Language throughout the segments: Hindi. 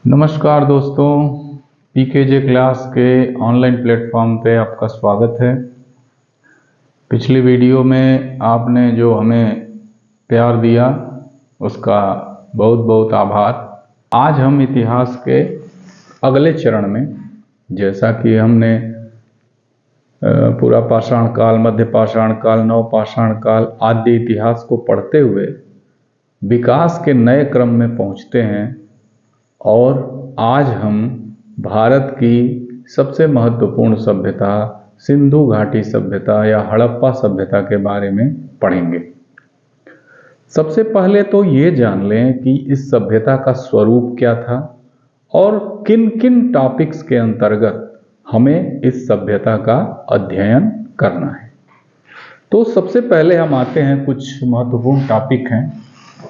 नमस्कार दोस्तों, पीकेजे क्लास के ऑनलाइन प्लेटफॉर्म पे आपका स्वागत है। पिछली वीडियो में आपने जो हमें प्यार दिया उसका बहुत बहुत आभार। आज हम इतिहास के अगले चरण में, जैसा कि हमने पूरा पाषाण काल, मध्य पाषाण काल, नव पाषाण काल आदि इतिहास को पढ़ते हुए विकास के नए क्रम में पहुंचते हैं और आज हम भारत की सबसे महत्वपूर्ण सभ्यता सिंधु घाटी सभ्यता या हड़प्पा सभ्यता के बारे में पढ़ेंगे। सबसे पहले तो ये जान लें कि इस सभ्यता का स्वरूप क्या था और किन किन टॉपिक्स के अंतर्गत हमें इस सभ्यता का अध्ययन करना है। तो सबसे पहले हम आते हैं, कुछ महत्वपूर्ण टॉपिक हैं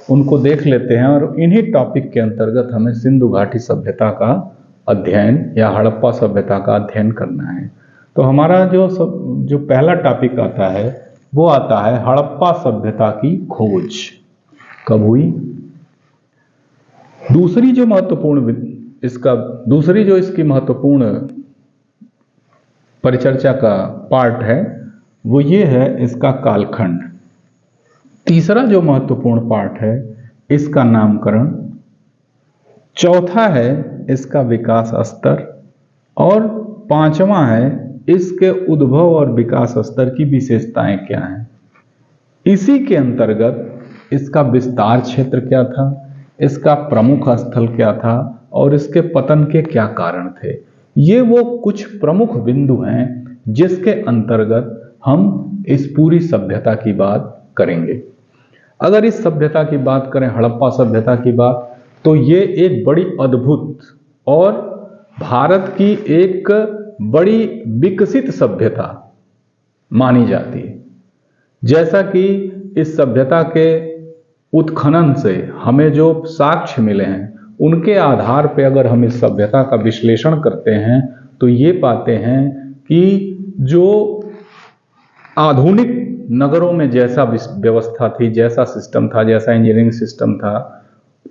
उनको देख लेते हैं और इन्हीं टॉपिक के अंतर्गत हमें सिंधु घाटी सभ्यता का अध्ययन या हड़प्पा सभ्यता का अध्ययन करना है। तो हमारा जो पहला टॉपिक आता है वो आता है हड़प्पा सभ्यता की खोज कब हुई। दूसरी जो इसकी महत्वपूर्ण परिचर्चा का पार्ट है वो ये है इसका कालखंड। तीसरा जो महत्वपूर्ण पार्ट है इसका नामकरण। चौथा है इसका विकास स्तर और पांचवा है इसके उद्भव और विकास स्तर की विशेषताएं क्या हैं। इसी के अंतर्गत इसका विस्तार क्षेत्र क्या था, इसका प्रमुख स्थल क्या था और इसके पतन के क्या कारण थे। ये वो कुछ प्रमुख बिंदु हैं जिसके अंतर्गत हम इस पूरी सभ्यता की बात करेंगे। अगर इस सभ्यता की बात करें, हड़प्पा सभ्यता की बात, तो ये एक बड़ी अद्भुत और भारत की एक बड़ी विकसित सभ्यता मानी जाती है। जैसा कि इस सभ्यता के उत्खनन से हमें जो साक्ष्य मिले हैं उनके आधार पर अगर हम इस सभ्यता का विश्लेषण करते हैं तो ये पाते हैं कि जो आधुनिक नगरों में जैसा व्यवस्था थी, जैसा सिस्टम था, जैसा इंजीनियरिंग सिस्टम था,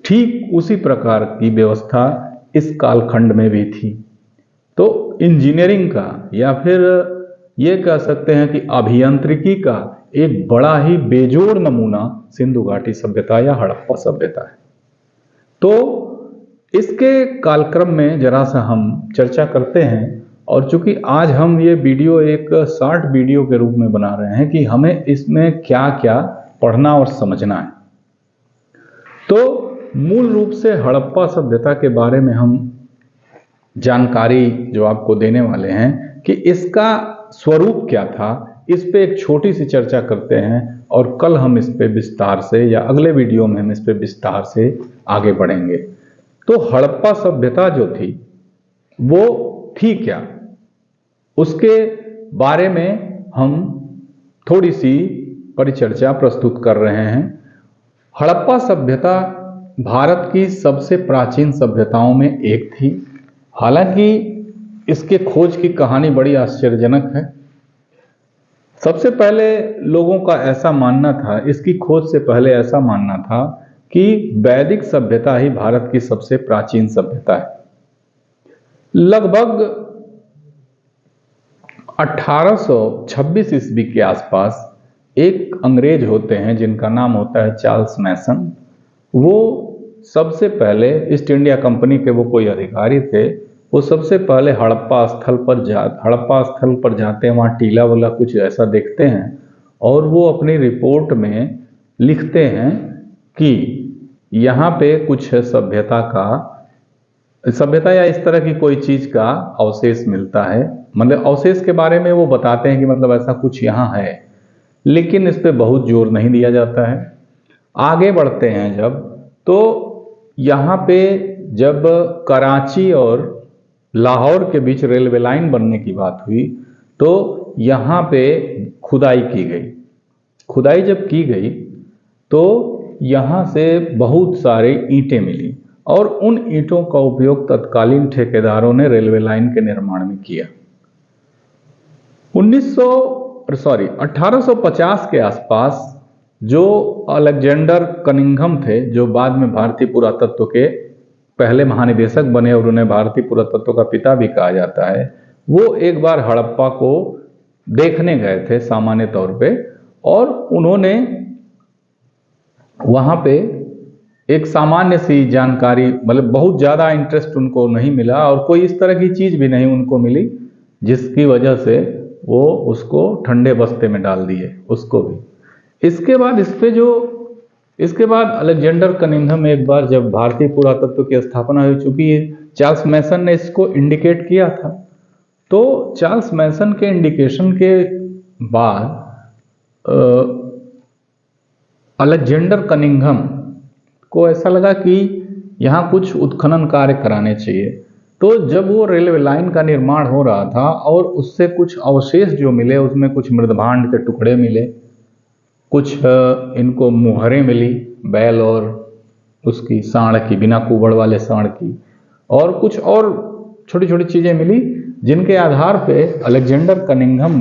ठीक उसी प्रकार की व्यवस्था इस कालखंड में भी थी। तो इंजीनियरिंग का या फिर ये कह सकते हैं कि अभियांत्रिकी का एक बड़ा ही बेजोड़ नमूना सिंधु घाटी सभ्यता या हड़प्पा सभ्यता है। तो इसके कालक्रम में जरा सा हम चर्चा करते हैं और चूंकि आज हम ये वीडियो एक शॉर्ट वीडियो के रूप में बना रहे हैं कि हमें इसमें क्या क्या पढ़ना और समझना है। तो मूल रूप से हड़प्पा सभ्यता के बारे में हम जानकारी जो आपको देने वाले हैं कि इसका स्वरूप क्या था, इस पे एक छोटी सी चर्चा करते हैं और कल हम इस पे विस्तार से या अगले वीडियो में हम इस पे विस्तार से आगे बढ़ेंगे। तो हड़प्पा सभ्यता जो थी वो थी क्या, उसके बारे में हम थोड़ी सी परिचर्चा प्रस्तुत कर रहे हैं। हड़प्पा सभ्यता भारत की सबसे प्राचीन सभ्यताओं में एक थी। हालांकि इसके खोज की कहानी बड़ी आश्चर्यजनक है। सबसे पहले लोगों का ऐसा मानना था, इसकी खोज से पहले ऐसा मानना था कि वैदिक सभ्यता ही भारत की सबसे प्राचीन सभ्यता है। लगभग 1826 ईस्वी के आसपास एक अंग्रेज होते हैं जिनका नाम होता है चार्ल्स मैसन। वो सबसे पहले ईस्ट इंडिया कंपनी के वो कोई अधिकारी थे। वो सबसे पहले हड़प्पा स्थल पर जाते हैं, वहाँ टीला वाला कुछ ऐसा देखते हैं और वो अपनी रिपोर्ट में लिखते हैं कि यहाँ पे कुछ सभ्यता या इस तरह की कोई चीज का अवशेष मिलता है। मतलब अवशेष के बारे में वो बताते हैं कि मतलब ऐसा कुछ यहाँ है, लेकिन इस पे बहुत जोर नहीं दिया जाता है। आगे बढ़ते हैं जब, तो यहाँ पे जब कराची और लाहौर के बीच रेलवे लाइन बनने की बात हुई तो यहाँ पे खुदाई की गई। खुदाई जब की गई तो यहाँ से बहुत सारे ईंटें मिली और उन ईंटों का उपयोग तत्कालीन ठेकेदारों ने रेलवे लाइन के निर्माण में किया। 1850 के आसपास जो अलेक्जेंडर कनिंघम थे, जो बाद में भारतीय पुरातत्व के पहले महानिदेशक बने और उन्हें भारतीय पुरातत्व का पिता भी कहा जाता है, वो एक बार हड़प्पा को देखने गए थे सामान्य तौर पे, और उन्होंने वहां पे एक सामान्य सी जानकारी, मतलब बहुत ज़्यादा इंटरेस्ट उनको नहीं मिला और कोई इस तरह की चीज़ भी नहीं उनको मिली जिसकी वजह से वो उसको ठंडे बस्ते में डाल दिए उसको भी। इसके बाद अलेक्जेंडर कनिंघम एक बार जब भारतीय पुरातत्व की स्थापना हो चुकी है, चार्ल्स मैसन ने इसको इंडिकेट किया था। तो चार्ल्स मैसन के इंडिकेशन के बाद अलेक्जेंडर कनिंघम को ऐसा लगा कि यहाँ कुछ उत्खनन कार्य कराने चाहिए। तो जब वो रेलवे लाइन का निर्माण हो रहा था और उससे कुछ अवशेष जो मिले, उसमें कुछ मृदभांड के टुकड़े मिले, कुछ इनको मुहरें मिली बैल और उसकी सांड की, बिना कुबड़ वाले सांड की, और कुछ और छोटी छोटी चीज़ें मिली, जिनके आधार पे अलेक्जेंडर कनिंघम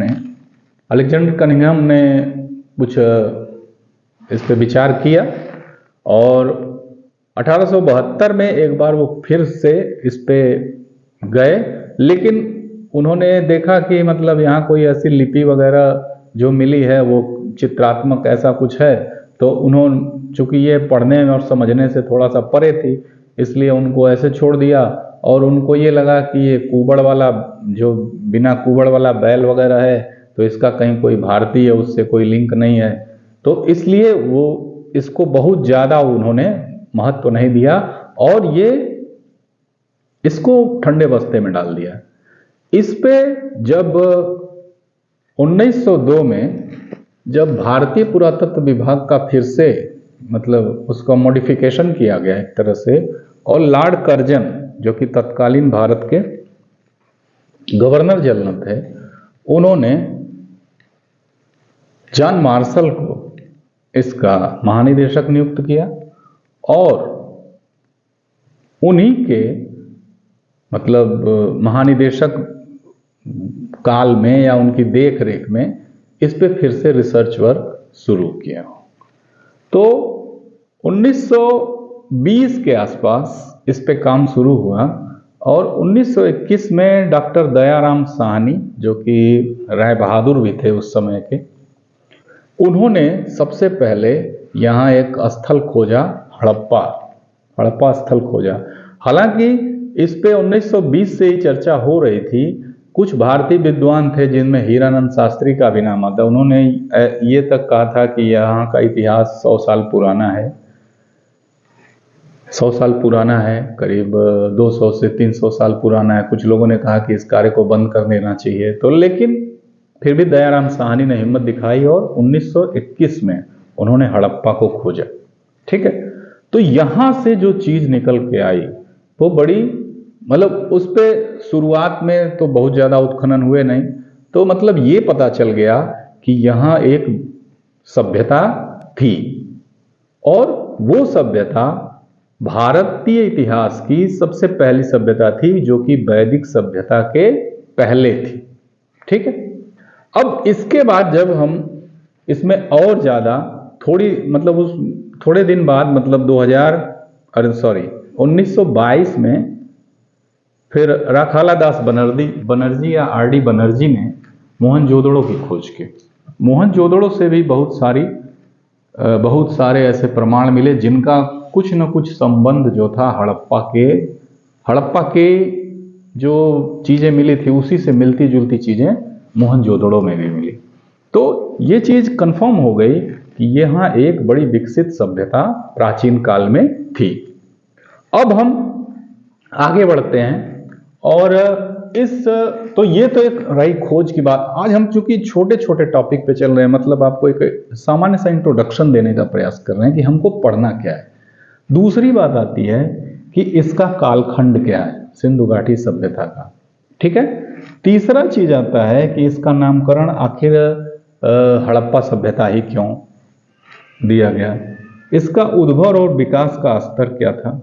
ने कुछ इस पे विचार किया और 1872 में एक बार वो फिर से इस पे गए, लेकिन उन्होंने देखा कि मतलब यहाँ कोई ऐसी लिपि वगैरह जो मिली है वो चित्रात्मक ऐसा कुछ है, तो उन्होंने, चूंकि ये पढ़ने और समझने से थोड़ा सा परे थी, इसलिए उनको ऐसे छोड़ दिया। और उनको ये लगा कि ये कुबड़ वाला, जो बिना कुबड़ वाला बैल वगैरह है, तो इसका कहीं कोई भारतीय उससे कोई लिंक नहीं है, तो इसलिए वो इसको बहुत ज़्यादा उन्होंने महत्व नहीं दिया और ये इसको ठंडे बस्ते में डाल दिया। इस पे जब 1902 में जब भारतीय पुरातत्व विभाग का फिर से मतलब उसका मॉडिफिकेशन किया गया एक तरह से, और लॉर्ड कर्जन जो कि तत्कालीन भारत के गवर्नर जनरल थे, उन्होंने जॉन मार्शल को इसका महानिदेशक नियुक्त किया और उन्हीं के मतलब महानिदेशक काल में या उनकी देख रेख में इस पे फिर से रिसर्च वर्क शुरू किया। तो 1920 के आसपास इस पे काम शुरू हुआ और 1921 में डॉक्टर दयाराम साहनी, जो कि राय बहादुर भी थे उस समय के, उन्होंने सबसे पहले यहाँ एक स्थल खोजा, हड़प्पा स्थल खोजा। हालांकि इस पे 1920 से ही चर्चा हो रही थी। कुछ भारतीय विद्वान थे जिनमें हीरानंद शास्त्री का भी नाम आता। उन्होंने ये तक कहा था कि यहाँ का इतिहास 100 साल पुराना है, 100 साल पुराना है, करीब 200 से 300 साल पुराना है। कुछ लोगों ने कहा कि इस कार्य को बंद कर देना चाहिए, तो लेकिन फिर भी दयाराम साहनी ने हिम्मत दिखाई और 1921 में उन्होंने हड़प्पा को खोजा। ठीक है, तो यहां से जो चीज निकल के आई वो बड़ी, मतलब उस पे शुरुआत में तो बहुत ज्यादा उत्खनन हुए नहीं, तो मतलब ये पता चल गया कि यहाँ एक सभ्यता थी और वो सभ्यता भारतीय इतिहास की सबसे पहली सभ्यता थी जो कि वैदिक सभ्यता के पहले थी। ठीक है, अब इसके बाद जब हम इसमें और ज़्यादा मतलब उस थोड़े दिन बाद, मतलब 1922 में फिर राखाला दास बनर्जी या आर डी बनर्जी ने मोहनजोदड़ो की खोज की। मोहनजोदड़ो से भी बहुत सारे ऐसे प्रमाण मिले जिनका कुछ न कुछ संबंध जो था हड़प्पा के जो चीज़ें मिली थी उसी से मिलती जुलती चीज़ें मोहनजोदड़ो में भी मिली। तो ये चीज़ कंफर्म हो गई कि यहाँ एक बड़ी विकसित सभ्यता प्राचीन काल में थी। अब हम आगे बढ़ते हैं और तो ये तो एक रही खोज की बात। आज हम चूंकि छोटे छोटे टॉपिक पे चल रहे हैं, मतलब आपको एक सामान्य सा इंट्रोडक्शन देने का प्रयास कर रहे हैं कि हमको पढ़ना क्या है। दूसरी बात आती है कि इसका कालखंड क्या है सिंधु घाटी सभ्यता का। ठीक है, तीसरा चीज आता है कि इसका नामकरण आखिर हड़प्पा सभ्यता ही क्यों दिया गया, इसका उद्भव और विकास का स्तर क्या था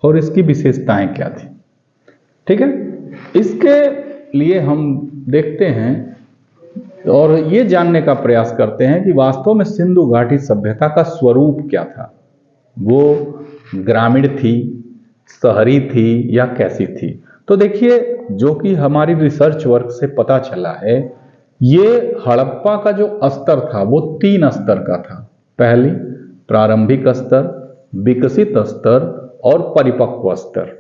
और इसकी विशेषताएं क्या थी। ठीक है, इसके लिए हम देखते हैं और ये जानने का प्रयास करते हैं कि वास्तव में सिंधु घाटी सभ्यता का स्वरूप क्या था। वो ग्रामीण थी, शहरी थी या कैसी थी? तो देखिए, जो कि हमारी रिसर्च वर्क से पता चला है, ये हड़प्पा का जो स्तर था वो 3 स्तर का था। पहली प्रारंभिक स्तर, विकसित स्तर और परिपक्व स्तर।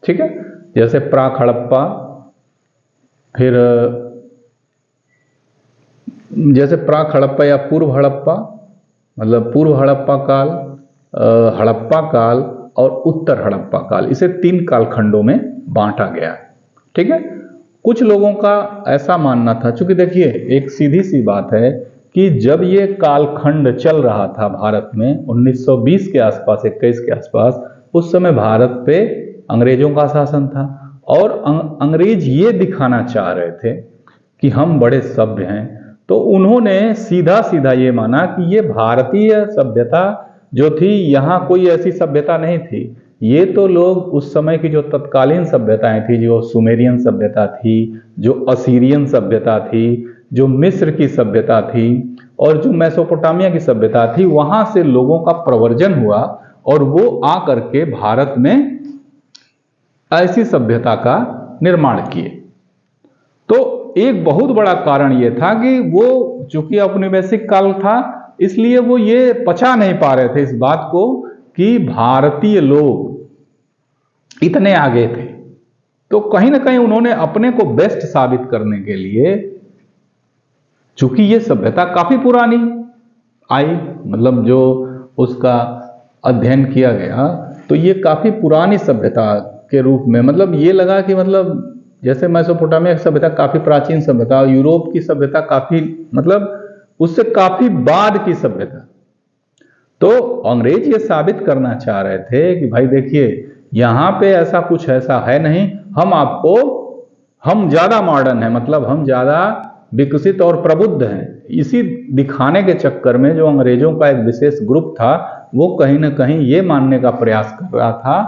ठीक है, जैसे प्राक हड़प्पा, फिर जैसे प्राक हड़प्पा या पूर्व हड़प्पा, मतलब पूर्व हड़प्पा काल, हड़प्पा काल और उत्तर हड़प्पा काल, इसे 3 कालखंडों में बांटा गया। ठीक है, कुछ लोगों का ऐसा मानना था, चूंकि देखिए एक सीधी सी बात है कि जब ये कालखंड चल रहा था भारत में 1920 के आसपास, 21 के आसपास, उस समय भारत पे अंग्रेजों का शासन था और अंग्रेज ये दिखाना चाह रहे थे कि हम बड़े सभ्य हैं। तो उन्होंने सीधा सीधा ये माना कि ये भारतीय सभ्यता जो थी, यहाँ कोई ऐसी सभ्यता नहीं थी। ये तो लोग उस समय की जो तत्कालीन सभ्यताएं थी, जो सुमेरियन सभ्यता थी, जो असीरियन सभ्यता थी, जो मिस्र की सभ्यता थी और जो मेसोपोटामिया की सभ्यता थी, वहां से लोगों का प्रवर्जन हुआ और वो आकर के भारत में ऐसी सभ्यता का निर्माण किए। तो एक बहुत बड़ा कारण ये था कि वो चूंकि औपनिवेशिक काल था, इसलिए वो ये पचा नहीं पा रहे थे इस बात को कि भारतीय लोग इतने आगे थे। तो कहीं ना कहीं उन्होंने अपने को बेस्ट साबित करने के लिए, चूंकि ये सभ्यता काफी पुरानी आई, मतलब जो उसका अध्ययन किया गया तो ये काफी पुरानी सभ्यता के रूप में, मतलब ये लगा कि मतलब जैसे मेसोपोटामिया की सभ्यता काफी प्राचीन सभ्यता, यूरोप की सभ्यता काफी, मतलब उससे काफी बाद की सभ्यता। तो अंग्रेज ये साबित करना चाह रहे थे कि भाई देखिए, यहां पे ऐसा कुछ ऐसा है नहीं, हम ज्यादा मॉडर्न हैं, मतलब हम ज्यादा विकसित और प्रबुद्ध हैं। इसी दिखाने के चक्कर में जो अंग्रेजों का एक विशेष ग्रुप था, वो कहीं ना कहीं ये मानने का प्रयास कर रहा था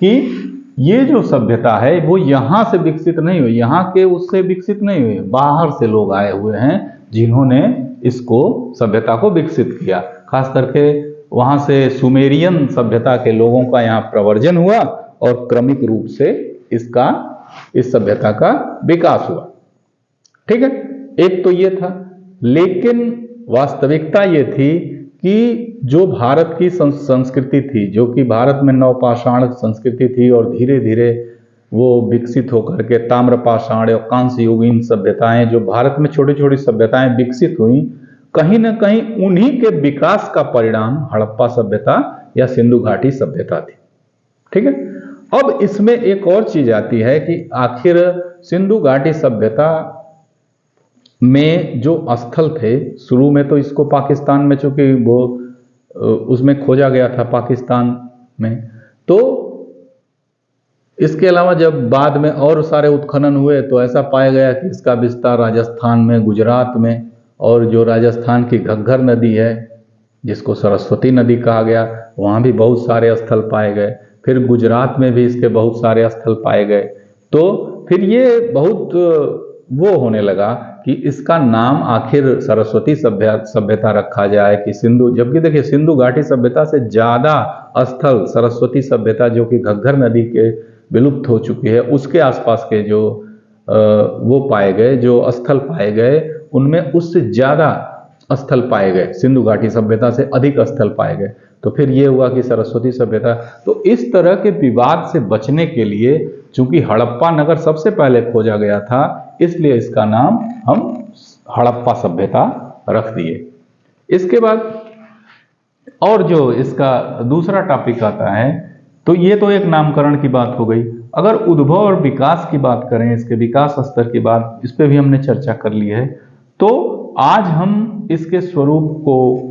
कि ये जो सभ्यता है वो यहां से विकसित नहीं हुई, यहां के उससे विकसित नहीं हुई, बाहर से लोग आए हुए हैं जिन्होंने इसको सभ्यता को विकसित किया। खास करके वहां से सुमेरियन सभ्यता के लोगों का यहाँ प्रवर्जन हुआ और क्रमिक रूप से इस सभ्यता का विकास हुआ। ठीक है, एक तो ये था। लेकिन वास्तविकता ये थी कि जो भारत की संस्कृति थी, जो कि भारत में नवपाषाण संस्कृति थी और धीरे धीरे वो विकसित होकर के ताम्रपाषाण और कांस्य युगीन सभ्यताएं, जो भारत में छोटी छोटी सभ्यताएं विकसित हुई, कहीं ना कहीं उन्हीं के विकास का परिणाम हड़प्पा सभ्यता या सिंधु घाटी सभ्यता थी। ठीक है, अब इसमें एक और चीज आती है कि आखिर सिंधु घाटी सभ्यता में जो स्थल थे, शुरू में तो इसको पाकिस्तान में, चूंकि वो उसमें खोजा गया था पाकिस्तान में, तो इसके अलावा जब बाद में और सारे उत्खनन हुए तो ऐसा पाया गया कि इसका विस्तार राजस्थान में, गुजरात में, और जो राजस्थान की घग्गर नदी है जिसको सरस्वती नदी कहा गया, वहाँ भी बहुत सारे स्थल पाए गए। फिर गुजरात में भी इसके बहुत सारे स्थल पाए गए। तो फिर ये बहुत वो होने लगा कि इसका नाम आखिर सरस्वती सभ्यता रखा जाए कि सिंधु, जबकि देखिए सिंधु घाटी सभ्यता से ज्यादा स्थल सरस्वती सभ्यता, जो कि घग्गर नदी के विलुप्त हो चुकी है, उसके आसपास के जो वो पाए गए, जो स्थल पाए गए, उनमें उससे ज्यादा स्थल पाए गए, सिंधु घाटी सभ्यता से अधिक स्थल पाए गए। तो फिर ये हुआ कि सरस्वती सभ्यता। तो इस तरह के विवाद से बचने के लिए, चूंकि हड़प्पा नगर सबसे पहले खोजा गया था, इसलिए इसका नाम हम हड़प्पा सभ्यता रख दिए। इसके बाद और जो इसका दूसरा टॉपिक आता है, तो ये तो एक नामकरण की बात हो गई। अगर उद्भव और विकास की बात करें, इसके विकास स्तर की बात, इस पे भी हमने चर्चा कर ली है। तो आज हम इसके स्वरूप को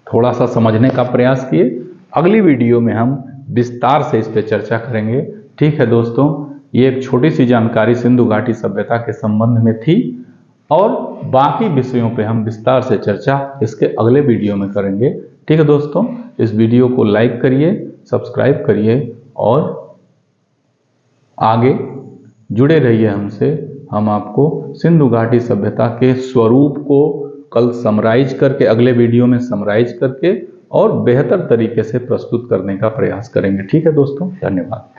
थोड़ा सा समझने का प्रयास किए। अगली वीडियो में हम विस्तार से इस पे चर्चा करेंगे। ठीक है दोस्तों, ये एक छोटी सी जानकारी सिंधु घाटी सभ्यता के संबंध में थी, और बाकी विषयों पे हम विस्तार से चर्चा इसके अगले वीडियो में करेंगे। ठीक है दोस्तों, इस वीडियो को लाइक करिए, सब्सक्राइब करिए और आगे जुड़े रहिए हमसे। हम आपको सिंधु घाटी सभ्यता के स्वरूप को कल समराइज करके, अगले वीडियो में समराइज करके और बेहतर तरीके से प्रस्तुत करने का प्रयास करेंगे। ठीक है दोस्तों, धन्यवाद।